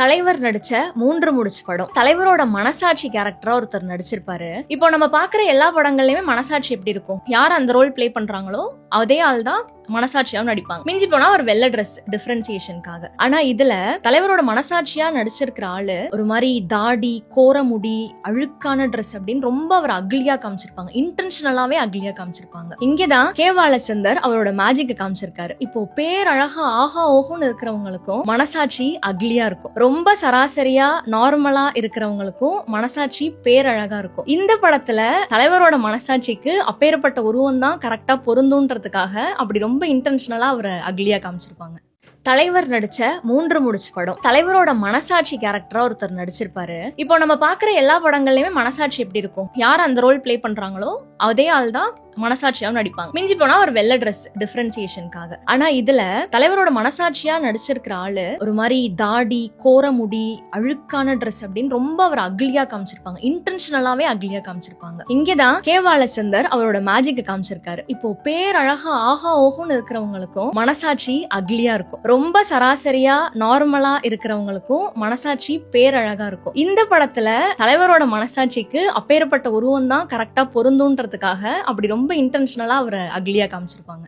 தலைவர் நடிச்ச 3 முடிச்சு படம். தலைவரோட மனசாட்சி கேரக்டரா ஒருத்தர் நடிச்சிருப்பாரு. இப்போ நம்ம பாக்குற எல்லா படங்கள்லயுமே மனசாட்சி எப்படி இருக்கும்? யார் அந்த ரோல் பிளே பண்றாங்களோ அதே ஆள் தான் மனசாட்சியாவும் நடிப்பாங்க. மிஞ்சி போனா ஒரு வெள்ளை ட்ரெஸ் டிஃபரன்சியேஷனுக்காக. ஆனா இதுல தலைவரோட மனசாட்சியா நடிச்சிருக்கிற ஆளு ஒரு மாதிரி தாடி, கோரமுடி, அழுக்கான ட்ரெஸ் அப்படின்னு ரொம்ப அவர் அக்லியா காமிச்சிருப்பாங்க. இன்டென்ஷனலாவே அக்லியா காமிச்சிருப்பாங்க. இங்கதான் கே பாலச்சந்தர் அவரோட மேஜிக் காமிச்சிருக்காரு. இப்போ பேர் அழகா ஆஹா ஓஹோன்னு இருக்கிறவங்களுக்கும் மனசாட்சி அக்லியா இருக்கும். ரொம்ப சராசரியா நார்மலா இருக்கிறவங்களுக்கும் மனசாட்சி பேரழகா இருக்கும். இந்த படத்துல தலைவரோட மனசாட்சிக்கு அப்பேற்பட்ட உருவம் தான் கரெக்டா பொருந்துன்றதுக்காக அப்படி ரொம்ப இன்டென்ஷனலா அவரை அக்லியா காமிச்சிருப்பாங்க. தலைவர் நடிச்ச 3 முடிச்சு படம். தலைவரோட மனசாட்சி கேரக்டரா ஒருத்தர் நடிச்சிருப்பாரு. இப்போ நம்ம பாக்குற எல்லா படங்கள்லயுமே மனசாட்சி எப்படி இருக்கும்? யார் அந்த ரோல் பிளே பண்றாங்களோ அதே ஆள் தான் மனசாட்சியாவும் நடிப்பாங்க. மிஞ்சி போனா ஒரு வெள்ளை ட்ரெஸ் டிஃபரன்சியேஷனுக்காக. ஆனா இதுல தலைவரோட மனசாட்சியா நடிச்சிருக்கிற ஆளு ஒரு மாதிரி தாடி, கோரமுடி, அழுக்கான ட்ரெஸ் அப்படின்னு ரொம்ப அவர் அக்லியா காமிச்சிருப்பாங்க. இன்டென்ஷனலாவே அக்லியா காமிச்சிருப்பாங்க. இங்கதான் கே பாலச்சந்தர் அவரோட மேஜிக் காமிச்சிருக்காரு. இப்போ பேர் அழகா ஆஹா ஓஹோன்னு இருக்கிறவங்களுக்கும் மனசாட்சி அக்லியா இருக்கும். ரொம்ப சராசரியா நார்மலா இருக்கிறவங்களுக்கும் மனசாட்சி பேரழகா இருக்கும். இந்த படத்துல தலைவரோட மனசாட்சிக்கு அப்பேற்பட்ட உருவம் தான் கரெக்டா பொருந்துன்றதுக்காக அப்படி ரொம்ப இன்டென்ஷனலா அவரை அக்லியா காமிச்சிருப்பாங்க.